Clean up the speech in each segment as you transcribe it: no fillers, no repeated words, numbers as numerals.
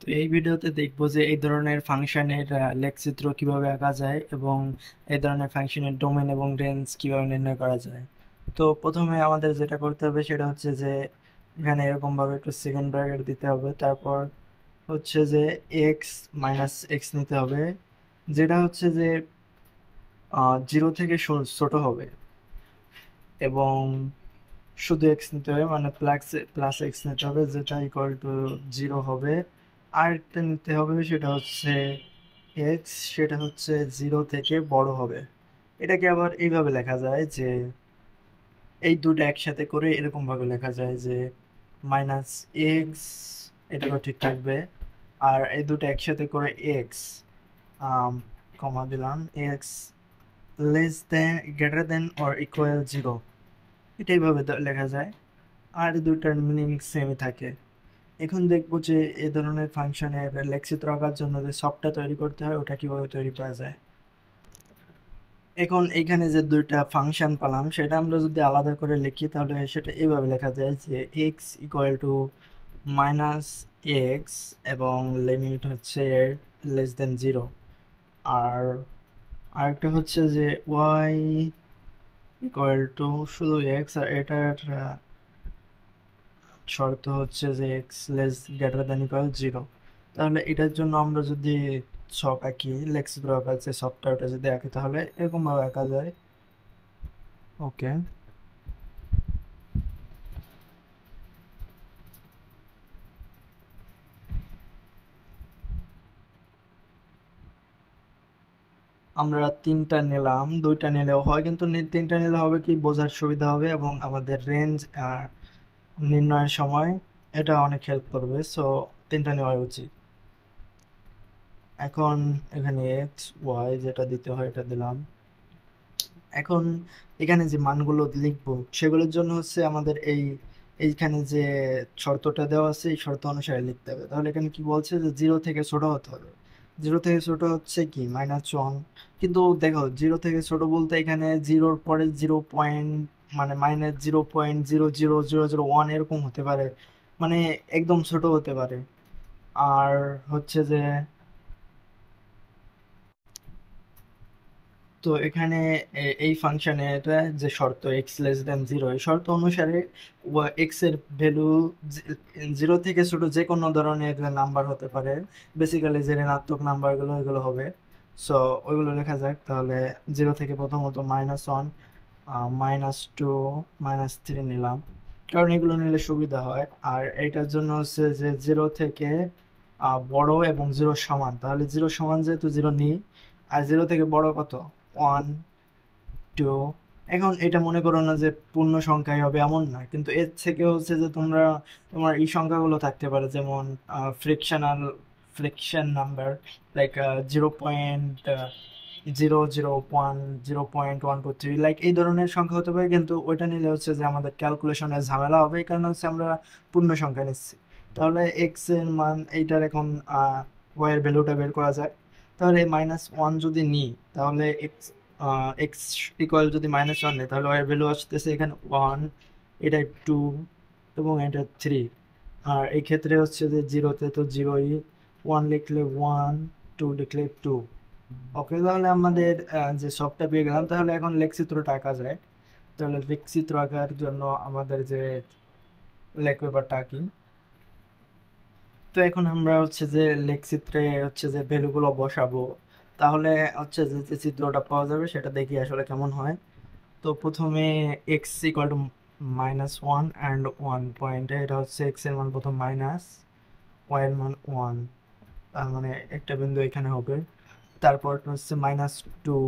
তো এই ভিডিওতে দেখবো যে এই ধরনের ফাংশনের লেখচিত্র কিভাবে আঁকা যায় এবং এই ধরনের ফাংশনের ডোমেন এবং রেঞ্জ কিভাবে নির্ণয় করা যায়। তো প্রথমে আমাদের যেটা করতে হবে সেটা হচ্ছে যে এখানে এরকম ভাবে একটু সেকেন্ড ব্র্যাকেট দিতে হবে, তারপর হচ্ছে যে এক্স মাইনাস এক্স নিতে হবে, যেটা হচ্ছে যে জিরো থেকে ছোট হবে, এবং শুধু এক্স নিতে হবে, মানে প্লাস প্লাস এক্স নিতে হবে যেটা ইকুয়াল টু জিরো হবে। আর একটা নিতে হবে সেটা হচ্ছে এক্স, সেটা হচ্ছে জিরো থেকে বড় হবে। এটাকে আবার এইভাবে লেখা যায় যে এই দুটো একসাথে করে এরকম ভাবে লেখা যায় যে মাইনাস এক্স, এটাও ঠিক থাকবে। আর এই দুটো একসাথে করে এক্স কমা দিলাম, x less than greater than or equal zero, এটাই ভাবে লেখা যায়। আর দুইটার মিনিং সেমই থাকে। এখন দেখবো যে এই ধরনের ফাংশনের লেখচিত্র আঁকার জন্য যে সফটটা তৈরি করতে হয় ওটা কিভাবে তৈরি করা যায়। এখন এখানে যে দুইটা ফাংশন পেলাম সেটা আমরা যদি আলাদা করে লিখি তাহলে সেটা এইভাবে লেখা যায় যে x equal to minus x এবং লিমিট হচ্ছে লেস দেন জিরো। আর আরেকটা হচ্ছে যে ওয়াই ইকুয়াল টু শুধু এক্স, আর এটার শর্ত হচ্ছে যে x less greater than equal zero. তাহলে এটার জন্য আমরা যদি ছক আঁকি, লেক্সিব্রো আঁকার যে ছকটা ওটা যদি আঁকি তাহলে এরকম ভাবে আঁকা যায়। ওকে, আমরা তিনটা নিলাম, দুইটা নিলেও হয় কিন্তু তিনটা নিলে হবে কি বোঝার সুবিধা হবে এবং আমাদের রেঞ্জ নির্ণয়ের সময় এটা অনেক হেল্প করবে, সো তিনটা নেওয়া উচিত। এখন এখানে এক্স ওয়াই যেটা দিতে হয় এটা দিলাম। এখন এখানে যে মানগুলো লিখবো সেগুলোর জন্য হচ্ছে আমাদের এইখানে যে শর্তটা দেওয়া আছে এই শর্ত অনুসারে লিখতে হবে। তাহলে এখানে কি বলছে যে জিরো থেকে ছোট হতে হবে। জিরো থেকে ছোট হচ্ছে কি -1, কিন্তু দেখো জিরো থেকে ছোট বলতে এখানে জিরোর পরে 0 পয়েন্ট, মানে -0.0000001 এরকম হতে পারে, মানে একদম ছোট হতে পারে। আর হচ্ছে যে তো এখানে এই ফাংশনে এটা যে শর্ত এক্স লেস দেন জিরো, এই শর্ত অনুসারে এক্স এর ভ্যালু জিরো থেকে ছোট যে কোনো ধরনের নাম্বার হতে পারে, বেসিক্যালি যে ঋণাত্মক নাম্বারগুলো এগুলো হবে। সো ওইগুলো লেখা যাক তাহলে। জিরো থেকে প্রথমত -1, -2, -3 নিলাম, কারণ এগুলো নিলে সুবিধা হয়। আর এটার জন্য হচ্ছে যে জিরো থেকে বড় এবং জিরো সমান, তাহলে জিরো সমান যেহেতু জিরো নিই। আর জিরো থেকে বড় কত, 1, 2। এখন এটা মনে করো না যে পূর্ণ সংখ্যাই হবে এমন না, কিন্তু এর থেকে হচ্ছে যে তোমার এই সংখ্যাগুলো থাকতে পারে যেমন ফ্রিকশন নাম্বার, লাইক 0.001, 0.123, লাইক এই ধরনের সংখ্যা হতে পারে, কিন্তু ওইটা নিলে হচ্ছে যে আমাদের ক্যালকুলেশনে ঝামেলা হবে, এই কারণে হচ্ছে আমরা পূর্ণ সংখ্যা নিচ্ছি। তাহলে এক্স এর মান এইটার এখন ওয়াই এর ভ্যালুটা বের করা যায়। তাহলে -1 যদি নিই তাহলে এক্স এক্স ইকুয়াল যদি -1 নেই তাহলে ওয়াই এর ভ্যালু আসতেছে এখানে 1, এটা 2 এবং এটা 3। আর এই ক্ষেত্রে হচ্ছে যে জিরোতে তো জিরোই, 1 লিখলে 1, 2 লিখলে 2। ওকে, তাহলে আমাদের যে সবটা পেয়ে গেলাম। তাহলে এখন লেখচিত্রটা আঁকা যায়। তাহলে লেখচিত্র আঁকার জন্য আমাদের যে লেখ পেপারটা আঁকি। তো এখন আমরা হচ্ছে যে লেখচিত্রে হচ্ছে যে ভ্যালুগুলো বসাবো, তাহলে হচ্ছে যে যে চিত্রটা পাওয়া যাবে সেটা দেখি আসলে কেমন হয়। তো প্রথমে এক্স ইকুয়াল টু -1 অ্যান্ড 1 পয়েন্টে, এটা হচ্ছে এক্স এর মান প্রথম মাইনাস, ওয়াই এর মান 1, তার মানে একটা বিন্দু এখানে হবে। তারপর হচ্ছে -2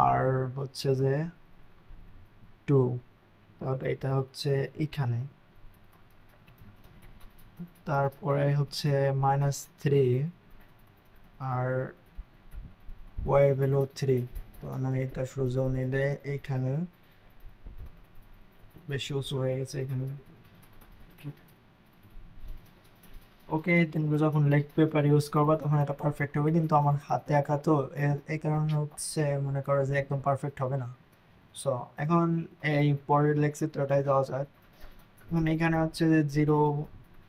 আর হচ্ছে যে 2, তাহলে এটা হচ্ছে এখানে। তারপরে হচ্ছে -3 আর ওয়াই ভ্যালু 3, মানে এটা সোজা নিলে এইখানে বেশি উঁচু হয়ে গেছে এখানে। ওকে, তুমি যখন লেগ পেপার ইউজ করবা তখন এটা পারফেক্ট হবে, কিন্তু আমার হাতে আঁকা তো এই কারণে হচ্ছে মনে করো যে একদম পারফেক্ট হবে না। সো এখন এই পরের লেগ চিত্রটাই দেওয়া যায়। এখন এখানে হচ্ছে যে জিরো,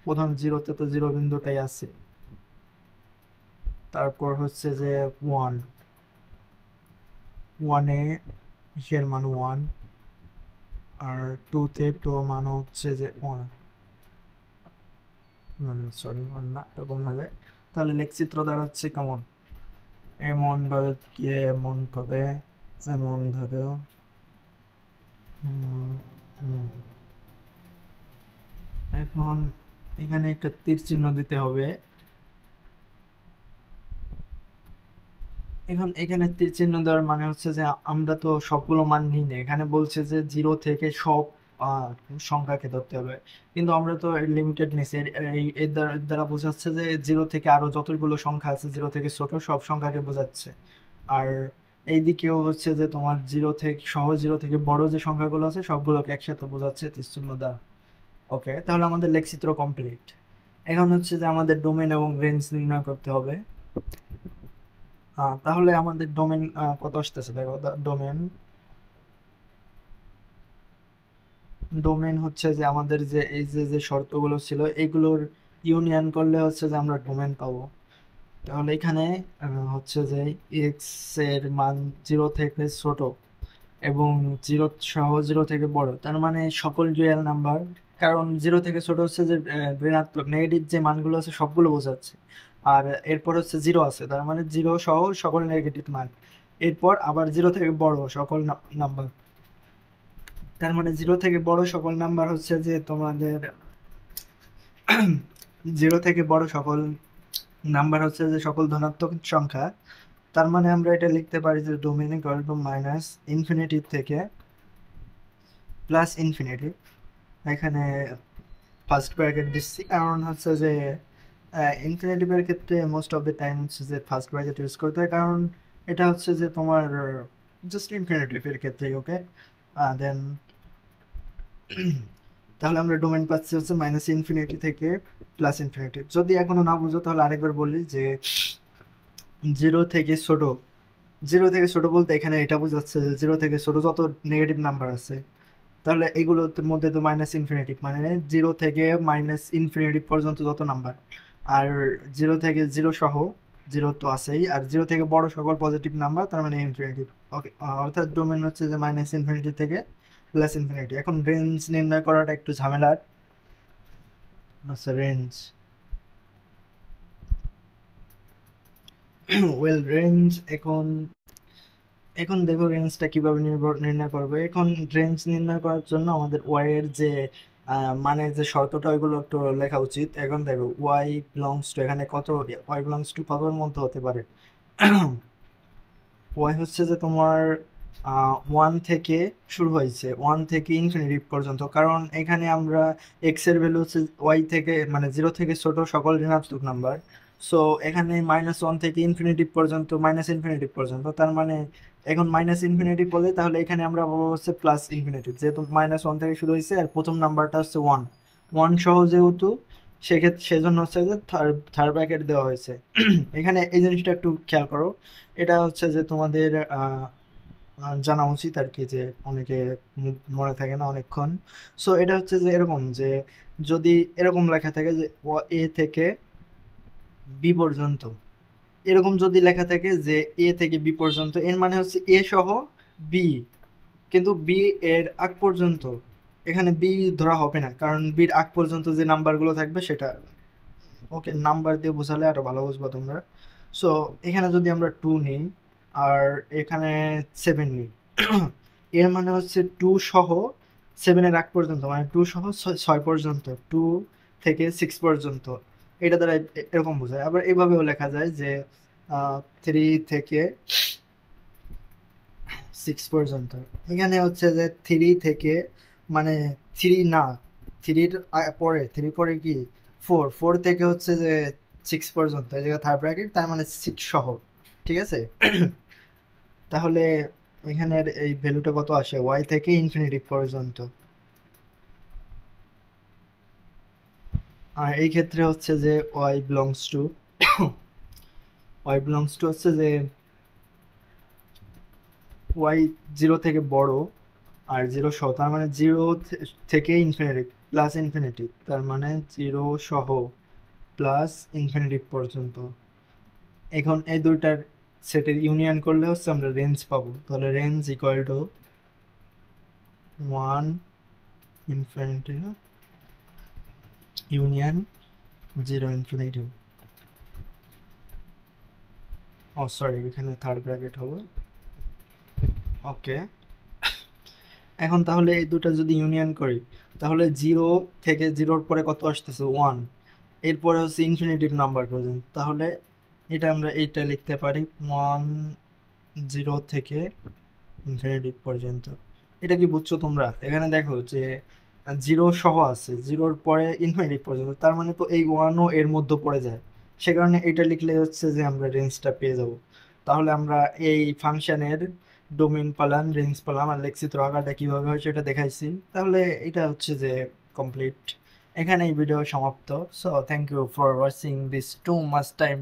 প্রথম জিরোতে তো জিরো বিন্দুটাই আছে, তারপর হচ্ছে যে ওয়ান, ওয়ানে এর মান ওয়ান, আর টুতে টু মান হচ্ছে যে ওয়ান, সরি ওয়ান না, এরকম ভাবে। তাহলে লেখচিত্র দাঁড়াচ্ছে কেমন, এমন ভাবে কি, এমন ভাবে, এমন ভাবে, এখন এখানে একটা তীর চিহ্ন দিতে হবে। এখন এখানে তীর চিহ্ন দেওয়ার মানে হচ্ছে যে আমরা তো সবগুলো মান নিই না, এখানে বলছে যে জিরো থেকে সব আহ, সংখ্যাকে ধরতে হবে, কিন্তু আমরা তো লিমিটেড নিছি। এর দ্বারা বোঝাচ্ছে যে জিরো থেকে আরো যতগুলো সংখ্যা আছে, জিরো থেকে ছোট সব সংখ্যাকে বোঝাচ্ছে। আর এইদিকেও হচ্ছে যে তোমার জিরো থেকে সহ, জিরো থেকে বড় যে সংখ্যাগুলো আছে সবগুলোকে একসাথে বোঝাচ্ছে তীর চিহ্ন দ্বারা। ওকে, তাহলে আমাদের লেখচিত্র কমপ্লিট। এখন হচ্ছে যে আমাদের ডোমেন এবং রেঞ্জ নির্ণয় করতে হবে। তাহলে আমাদের ডোমেন কত আসতেছে দেখো, ডোমেন, ডোমেন হচ্ছে যে আমাদের যে এই যে যে শর্তগুলো ছিল এগুলোর ইউনিয়ন করলে হচ্ছে যে আমরা ডোমেন পাবো। তাহলে এখানে হচ্ছে যে এক্স এর মান জিরো থেকে ছোট এবং জিরো সহ জিরো থেকে বড়, তার মানে সকল রিয়েল নাম্বার। কারণ জিরো থেকে ছোট হচ্ছে যে ঋণাত্মক নেগেটিভ যে মানগুলো আছে সবগুলো বোঝাচ্ছে। আর এরপর হচ্ছে জিরো আছে, তার মানে জিরো সহ সকল নেগেটিভ মান। এরপর আবার জিরো থেকে বড় সকল নাম্বার, তার মানে জিরো থেকে বড় সকল নাম্বার হচ্ছে যে তোমাদের জিরো থেকে বড় সকল নাম্বার হচ্ছে যে সকল ধনাত্মক সংখ্যা। তার মানে আমরা এটা লিখতে পারি যে domain equal to minus infinity থেকে প্লাস ইনফিনিটি। এখানে ফার্স্ট ব্র্যাকেট দিচ্ছি কারণ হচ্ছে যে ইনফিনিটিভের ক্ষেত্রে মোস্ট অফ দ্য টাইম হচ্ছে যে ফার্স্ট ব্র্যাকেট ইউজ করতে হয়, কারণ এটা হচ্ছে যে তোমার জাস্ট ইনফিনিটিভের ক্ষেত্রে। ওকে, দেন তাহলে আমরা ডোমেন পাচ্ছি হচ্ছে মাইনাস ইনফিনিটি থেকে প্লাস ইনফিনিটি। যদি এখনো না বুঝো তাহলে আরেকবার বলি যে জিরো থেকে ছোট, জিরো থেকে ছোট বলতে এখানে এটা বোঝাচ্ছে যে জিরো থেকে ছোট যত নেগেটিভ নাম্বার আছে, তাহলে এগুলোর মধ্যে তো মাইনাস ইনফিনিটি মানে জিরো থেকে মাইনাস ইনফিনিটি পর্যন্ত যত নাম্বার, আর জিরো থেকে জিরো সহ, জিরো তো আছেই, আর জিরো থেকে বড় সকল পজিটিভ নাম্বার তার মানে ইনফিনিটি। ওকে, অর্থাৎ ডোমেন হচ্ছে যে মাইনাস ইনফিনিটি থেকে প্লাস ইনফিনিটি। এখন রেঞ্জ নির্ণয় করাটা একটু ঝামেলার। আচ্ছা, রেঞ্জ, ওয়েল রেঞ্জ, এখন এখন দেখো রেঞ্জটা কিভাবে নির্ণয় করবে। এখন রেঞ্জ নির্ণয় করার জন্য আমাদের ওয়াই এর যে মানে যে শর্তটা ওইগুলো একটু লেখা উচিত। এখন দেখো ওয়াই বিলংস টু, এখানে কত, ওয়াই বিলংস টু কতর মধ্যে হতে পারে। ওয়াই হচ্ছে যে তোমার ওয়ান থেকে শুরু হয়েছে, ওয়ান থেকে ইনফিনিটি পর্যন্ত, কারণ এখানে আমরা এক্স এর ভ্যালু হচ্ছে ওয়াই থেকে মানে জিরো থেকে ছোট সকল ঋণাত্মক নাম্বার। সো এখানে মাইনাস ওয়ান থেকে ইনফিনিটি পর্যন্ত, মাইনাস ইনফিনিটি পর্যন্ত, তার মানে এখন মাইনাস ইনফিনিটি বলে তাহলে এখানে আমরা পাবো হচ্ছে প্লাস ইনফিনিটি, যেহেতু মাইনাস ওয়ান থেকে শুরু হয়েছে আর প্রথম নাম্বারটা হচ্ছে ওয়ান, ওয়ান সহ যেহেতু, সেক্ষেত্রে সেজন্য হচ্ছে যে থার্ড থার্ড ব্র্যাকেট দেওয়া হয়েছে। এখানে এই জিনিসটা একটু খেয়াল করো, এটা হচ্ছে যে তোমাদের জানা উচিত আর কি, যে অনেকে মনে থাকে না অনেকক্ষণ। সো এটা হচ্ছে যে এরকম যে যদি এরকম লেখা থাকে যে এ থেকে বি পর্যন্ত, এরকম যদি লেখা থাকে যে এ থেকে বি পর্যন্ত, এর মানে হচ্ছে এ সহ বি, কিন্তু বি এর আগ পর্যন্ত এখানে বি ধরা হবে না, কারণ বির আগ পর্যন্ত যে নাম্বারগুলো থাকবে সেটা। ওকে, নাম্বার দিয়ে বোঝালে আরো ভালো বুঝবো তোমরা। সো এখানে যদি আমরা টু নিই আর এখানে সেভেন নিই, এর মানে হচ্ছে টু সহ সেভেনের আগ পর্যন্ত, মানে টু সহ ছয় পর্যন্ত, টু থেকে সিক্স পর্যন্ত, এটা দ্বারা এরকম বোঝায়। আবার এভাবেও লেখা যায় যে থ্রি থেকে সিক্স পর্যন্ত। এখানে হচ্ছে যে থ্রি থেকে মানে থ্রি না, থ্রির পরে, থ্রি পরে কি ফোর, ফোর থেকে হচ্ছে যে সিক্স পর্যন্ত, এই জায়গায় থার্ড ব্র্যাকেট, তার মানে সিক্স সহ। ঠিক আছে, তাহলে এখানের এই ভ্যালুটা কত আসে, ওয়াই থেকে ইনফিনিটি পর্যন্ত। আর এই ক্ষেত্রে হচ্ছে যে Y belongs to, Y belongs to হচ্ছে যে ওয়াই জিরো থেকে বড় আর জিরো সহ, তার মানে জিরো থেকে ইনফিনিটি প্লাস ইনফিনিটি, তার মানে জিরো সহ প্লাস ইনফিনিটি পর্যন্ত। এখন এই দুইটার সেটের ইউনিয়ন করলে হচ্ছে আমরা রেঞ্জ পাবো। তাহলে range equal to 1 infinity union 0 infinity. Oh sorry, এখানে থার্ড ব্র্যাকেট হবে। ওকে, এখন তাহলে এই দুটো যদি ইউনিয়ন করি তাহলে 0 থেকে 0-র পরে কত আসতেছে 1, এরপরে হচ্ছে ইনফিনিটিভ নাম্বার পর্যন্ত। তাহলে এটা আমরা এইটা লিখতে পারি 1 0 থেকে ইনফিনিটিভ পর্যন্ত। এটা কি বুঝছো তোমরা? এখানে দেখো যে 0 সহ আছে, 0-র পরে ইনফিনিটিভ পর্যন্ত, তার মানে তো এই 1ও এর মধ্যে পড়ে যায়। সে কারণে এটা লিখলে হচ্ছে যে আমরা রেঞ্জটা পেয়ে যাব। তাহলে আমরা এই ফাংশনের ডোমেইন পেলাম, রেঞ্জ পেলাম, আর লেক্সিত আকারটা কিভাবে হয় সেটা দেখাইছি। তাহলে এটা হচ্ছে যে কমপ্লিট। এখানে এই ভিডিও সমাপ্ত। So thank you for watching this too much time